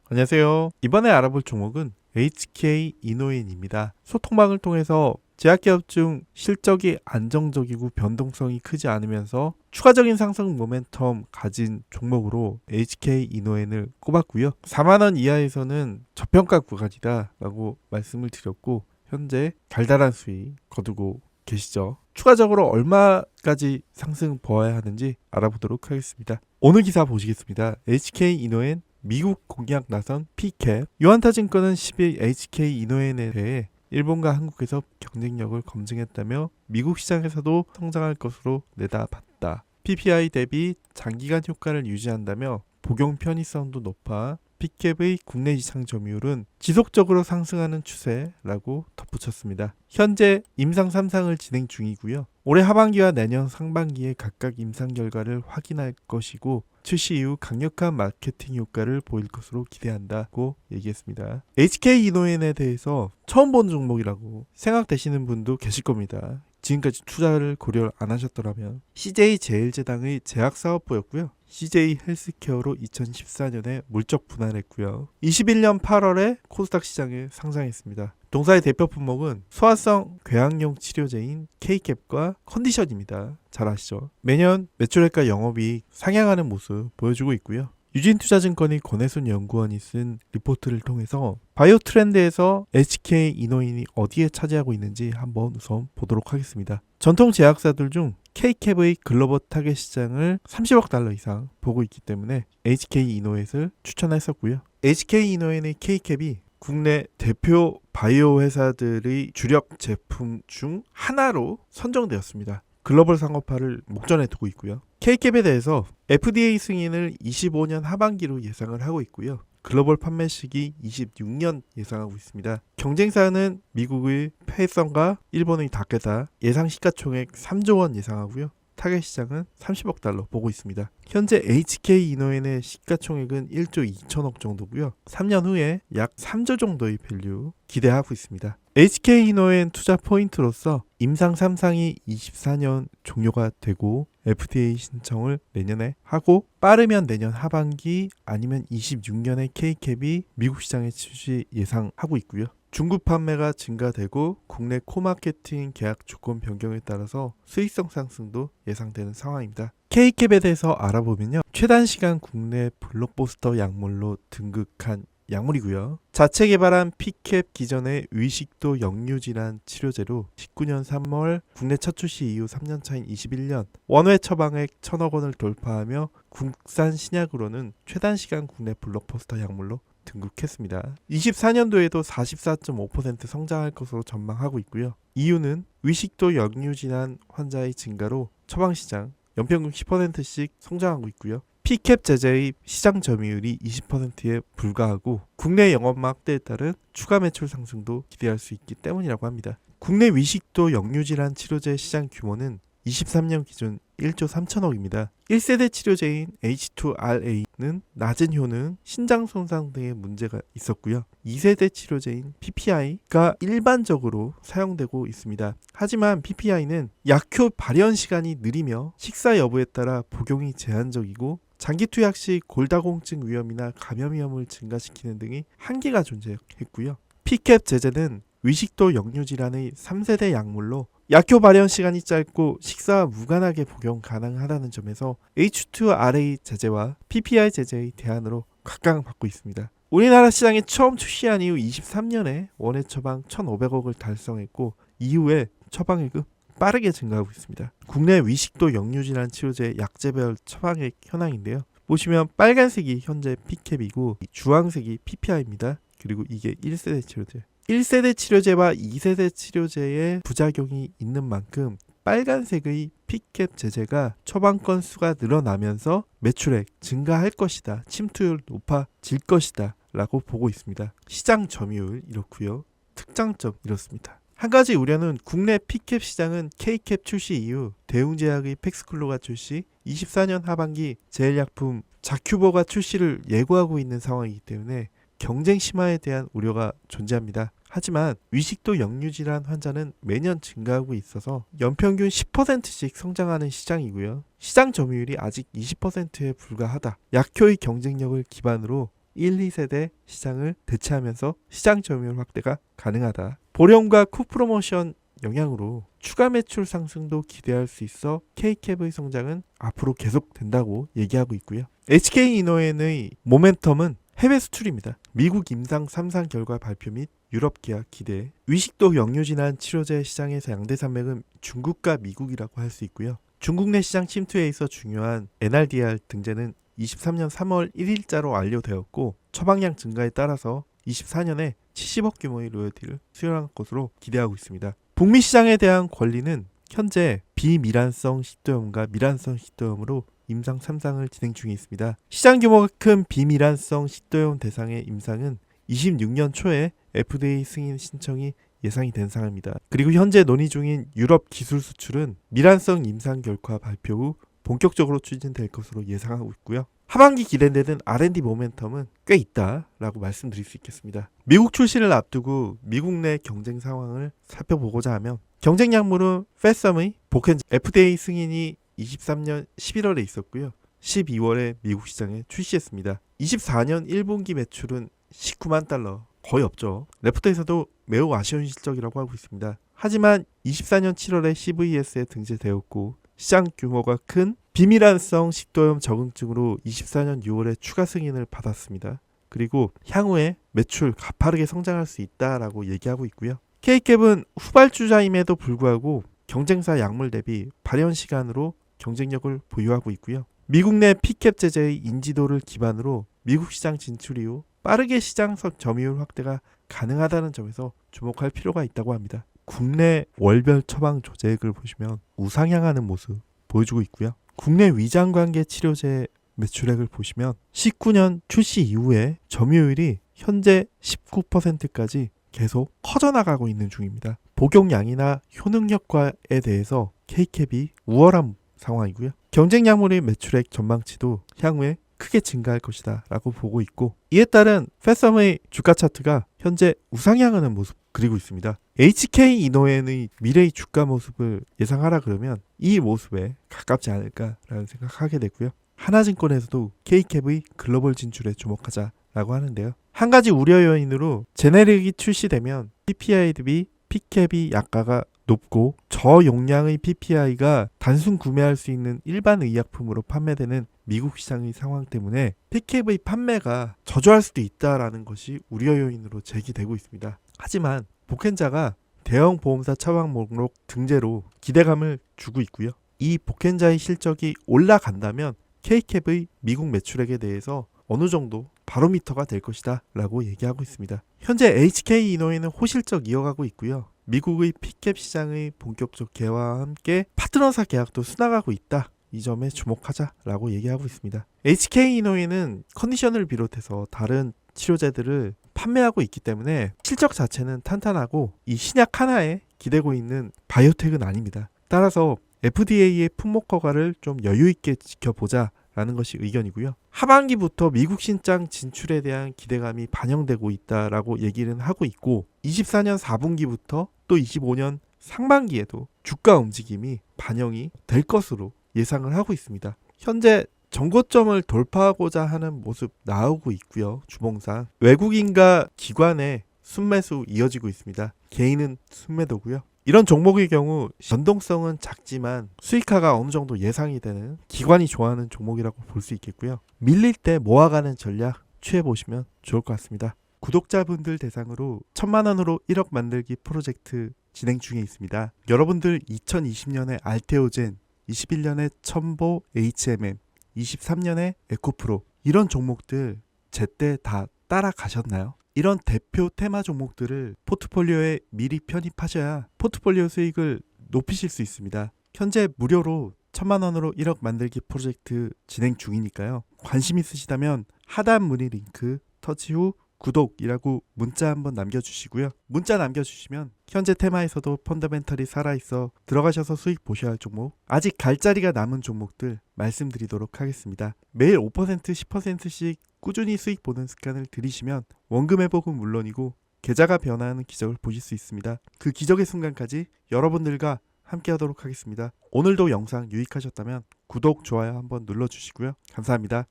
안녕하세요. 이번에 알아볼 종목은 HK 이노인입니다. 소통망을 통해서 제약기업 중 실적이 안정적이고 변동성이 크지 않으면서 추가적인 상승 모멘텀 가진 종목으로 HK 이노엔을 꼽았고요. 4만원 이하에서는 저평가 구간이다 라고 말씀을 드렸고, 현재 달달한 수익 거두고 계시죠. 추가적으로 얼마까지 상승 보아야 하는지 알아보도록 하겠습니다. 오늘 기사 보시겠습니다. HK 이노엔 미국 공약 나선 P캡. 유한타증권은 10일 HK 이노엔에 대해 일본과 한국에서 경쟁력을 검증했다며 미국 시장에서도 성장할 것으로 내다봤다. PPI 대비 장기간 효과를 유지한다며 복용 편의성도 높아 P캡의 국내 시장 점유율은 지속적으로 상승하는 추세라고 덧붙였습니다. 현재 임상 3상을 진행 중이고요. 올해 하반기와 내년 상반기에 각각 임상 결과를 확인할 것이고, 출시 이후 강력한 마케팅 효과를 보일 것으로 기대한다고 얘기했습니다. HK 이노엔에 대해서 처음 본 종목이라고 생각되시는 분도 계실 겁니다. 지금까지 투자를 고려 안 하셨더라면. CJ제일제당의 제약사업부였고요. CJ 헬스케어로 2014년에 물적 분할했고요. 21년 8월에 코스닥 시장에 상장했습니다. 동사의 대표 품목은 소화성 궤양용 치료제인 K캡과 컨디션입니다. 잘 아시죠? 매년 매출액과 영업이익 상향하는 모습 보여주고 있고요. 유진투자증권의 권혜순 연구원이 쓴 리포트를 통해서 바이오 트렌드에서 HK 이노인이 어디에 차지하고 있는지 한번 우선 보도록 하겠습니다. 전통 제약사들 중 K캡의 글로벌 타겟 시장을 30억 달러 이상 보고 있기 때문에 HK 이노엔을 추천했었고요. HK 이노엔의 K캡이 국내 대표 바이오 회사들의 주력 제품 중 하나로 선정되었습니다. 글로벌 상업화를 목전에 두고 있고요. K캡에 대해서 FDA 승인을 25년 하반기로 예상을 하고 있고요. 글로벌 판매 시기 26년 예상하고 있습니다. 경쟁사는 미국의 페이썬과 일본의 다케다, 예상 시가총액 3조 원 예상하고요. 타겟 시장은 30억 달러 보고 있습니다. 현재 HK 이노엔의 시가총액은 1조 2천억 정도고요. 3년 후에 약 3조 정도의 밸류 기대하고 있습니다. HK 이노엔 투자 포인트로서 임상 3상이 24년 종료가 되고 FDA 신청을 내년에 하고, 빠르면 내년 하반기 아니면 26년에 K캡이 미국 시장에 출시 예상하고 있고요. 중국 판매가 증가되고 국내 코마케팅 계약 조건 변경에 따라서 수익성 상승도 예상되는 상황입니다. K캡에 대해서 알아보면요. 최단 시간 국내 블록버스터 약물로 등극한 약물이고요. 자체 개발한 P캡 기존의 의식도 역류질환 치료제로 19년 3월 국내 첫 출시 이후 3년 차인 21년 원회 처방액 1,000억 원을 돌파하며 국산 신약으로는 최단 시간 국내 블록버스터 약물로 등극했습니다. 24년도에도 44.5% 성장할 것으로 전망하고 있고요. 이유는 의식도 역류질환 환자의 증가로 처방시장 연평균 10%씩 성장하고 있고요. P캡 제제의 시장 점유율이 20%에 불과하고 국내 영업 확대에 따른 추가 매출 상승도 기대할 수 있기 때문이라고 합니다. 국내 의식도 역류질환 치료제 시장 규모는 23년 기준 1조 3천억입니다. 1세대 치료제인 H2RA는 낮은 효능, 신장 손상 등의 문제가 있었고요. 2세대 치료제인 PPI가 일반적으로 사용되고 있습니다. 하지만 PPI는 약효 발현 시간이 느리며 식사 여부에 따라 복용이 제한적이고 장기 투약 시 골다공증 위험이나 감염 위험을 증가시키는 등의 한계가 존재했고요. P캡 제제는 의식도 역류질환의 3세대 약물로 약효 발현 시간이 짧고 식사와 무관하게 복용 가능하다는 점에서 H2RA 제제와 PPI 제제의 대안으로 각광받고 있습니다. 우리나라 시장에 처음 출시한 이후 23년에 원회 처방 1,500억을 달성했고, 이후에 처방액은 빠르게 증가하고 있습니다. 국내 의식도 역류질환 치료제 약제별 처방액 현황인데요. 보시면 빨간색이 현재 P캡이고 주황색이 PPI입니다. 그리고 이게 1세대 치료제. 1세대 치료제와 2세대 치료제의 부작용이 있는 만큼 빨간색의 P캡 제제가 처방 건수가 늘어나면서 매출액 증가할 것이다, 침투율 높아질 것이다 라고 보고 있습니다. 시장 점유율 이렇고요. 특장점 이렇습니다. 한 가지 우려는 국내 P캡 시장은 K캡 출시 이후 대웅제약의 팩스클로가 출시, 24년 하반기 제일약품 자큐보가 출시를 예고하고 있는 상황이기 때문에 경쟁 심화에 대한 우려가 존재합니다. 하지만 의식도 역류질환 환자는 매년 증가하고 있어서 연평균 10%씩 성장하는 시장이고요. 시장 점유율이 아직 20%에 불과하다. 약효의 경쟁력을 기반으로 1, 2세대 시장을 대체하면서 시장 점유율 확대가 가능하다. 보령과 쿠프로모션 영향으로 추가 매출 상승도 기대할 수 있어 K캡의 성장은 앞으로 계속된다고 얘기하고 있고요. HK이노엔의 모멘텀은 해외 수출입니다. 미국 임상 3상 결과 발표 및 유럽 계약 기대, 위식도 역류진환 치료제 시장에서 양대 산맥은 중국과 미국이라고 할 수 있고요. 중국 내 시장 침투에 있어 중요한 NRDR 등재는 23년 3월 1일자로 완료되었고 처방량 증가에 따라서 24년에 70억 규모의 로열티를 수령할 것으로 기대하고 있습니다. 북미 시장에 대한 권리는 현재 비미란성 식도염과 미란성 식도염으로 임상 3상을 진행 중에 있습니다. 시장 규모가 큰 비미란성 식도염 대상의 임상은 26년 초에 FDA 승인 신청이 예상이 된 상황입니다. 그리고 현재 논의 중인 유럽 기술 수출은 미란성 임상 결과 발표 후 본격적으로 추진될 것으로 예상하고 있고요. 하반기 기대되는 R&D 모멘텀은 꽤 있다라고 말씀드릴 수 있겠습니다. 미국 출시를 앞두고 미국 내 경쟁 상황을 살펴보고자 하면 경쟁 약물은 페썸의 보켄 FDA 승인이 23년 11월에 있었고요. 12월에 미국 시장에 출시했습니다. 24년 1분기 매출은 19만 달러, 거의 없죠. 레프터에서도 매우 아쉬운 실적이라고 하고 있습니다. 하지만 24년 7월에 CVS에 등재되었고 시장 규모가 큰 비미란성 식도염 적응증으로 24년 6월에 추가 승인을 받았습니다. 그리고 향후에 매출 가파르게 성장할 수 있다라고 얘기하고 있고요. K캡은 후발주자임에도 불구하고 경쟁사 약물 대비 발현 시간으로 경쟁력을 보유하고 있고요. 미국 내 P캡 제재의 인지도를 기반으로 미국 시장 진출 이후 빠르게 시장 점유율 확대가 가능하다는 점에서 주목할 필요가 있다고 합니다. 국내 월별 처방 조제액을 보시면 우상향하는 모습 보여주고 있고요. 국내 위장관계 치료제 매출액을 보시면 19년 출시 이후에 점유율이 현재 19%까지 계속 커져나가고 있는 중입니다. 복용량이나 효능 효과에 대해서 K캡이 우월한 상황이고요. 경쟁 약물의 매출액 전망치도 향후에 크게 증가할 것이다 라고 보고 있고 이에 따른 페썸의 주가 차트가 현재 우상향하는 모습 그리고 있습니다. HK이노엔의 미래의 주가 모습을 예상하라 그러면 이 모습에 가깝지 않을까라는 생각하게 되고요. 하나증권에서도 K캡의 글로벌 진출에 주목하자라고 하는데요. 한 가지 우려 요인으로 제네릭이 출시되면 PPI 대비 P캡이 약가가 높고 저용량의 PPI가 단순 구매할 수 있는 일반 의약품으로 판매되는 미국 시장의 상황 때문에 P캡의 판매가 저조할 수도 있다라는 것이 우려 요인으로 제기되고 있습니다. 하지만 복켄자가 대형 보험사 처방 목록 등재로 기대감을 주고 있고요. 이 복켄자의 실적이 올라간다면 K캡의 미국 매출액에 대해서 어느 정도 바로미터가 될 것이다 라고 얘기하고 있습니다. 현재 HK이노엔은 호실적 이어가고 있고요. 미국의 P캡 시장의 본격적 개화와 함께 파트너사 계약도 수나가고 있다. 이 점에 주목하자라고 얘기하고 있습니다. HK이노엔은 컨디션을 비롯해서 다른 치료제들을 판매하고 있기 때문에 실적 자체는 탄탄하고 이 신약 하나에 기대고 있는 바이오텍은 아닙니다. 따라서 FDA의 품목 허가를 좀 여유 있게 지켜보자 라는 것이 의견이고요. 하반기부터 미국 신장 진출에 대한 기대감이 반영되고 있다라고 얘기는 하고 있고 24년 4분기부터 또 25년 상반기에도 주가 움직임이 반영이 될 것으로 예상을 하고 있습니다. 현재 정고점을 돌파하고자 하는 모습 나오고 있고요. 주봉상 외국인과 기관의 순매수 이어지고 있습니다. 개인은 순매도고요. 이런 종목의 경우 변동성은 작지만 수익화가 어느 정도 예상이 되는 기관이 좋아하는 종목이라고 볼 수 있겠고요. 밀릴 때 모아가는 전략 취해보시면 좋을 것 같습니다. 구독자분들 대상으로 1,000만 원으로 1억 만들기 프로젝트 진행 중에 있습니다. 여러분들 2020년에 알테오젠, 21년에 첨보 HMM, 23년에 에코프로 이런 종목들 제때 다 따라가셨나요? 이런 대표 테마 종목들을 포트폴리오에 미리 편입하셔야 포트폴리오 수익을 높이실 수 있습니다. 현재 무료로 1,000만 원으로 1억 만들기 프로젝트 진행 중이니까요. 관심 있으시다면 하단 문의 링크 터치 후 구독이라고 문자 한번 남겨주시고요. 문자 남겨주시면 현재 테마에서도 펀더멘털이 살아있어 들어가셔서 수익 보셔야 할 종목, 아직 갈 자리가 남은 종목들 말씀드리도록 하겠습니다. 매일 5% 10%씩 꾸준히 수익 보는 습관을 들이시면 원금 회복은 물론이고 계좌가 변화하는 기적을 보실 수 있습니다. 그 기적의 순간까지 여러분들과 함께 하도록 하겠습니다. 오늘도 영상 유익하셨다면 구독, 좋아요 한번 눌러주시고요. 감사합니다.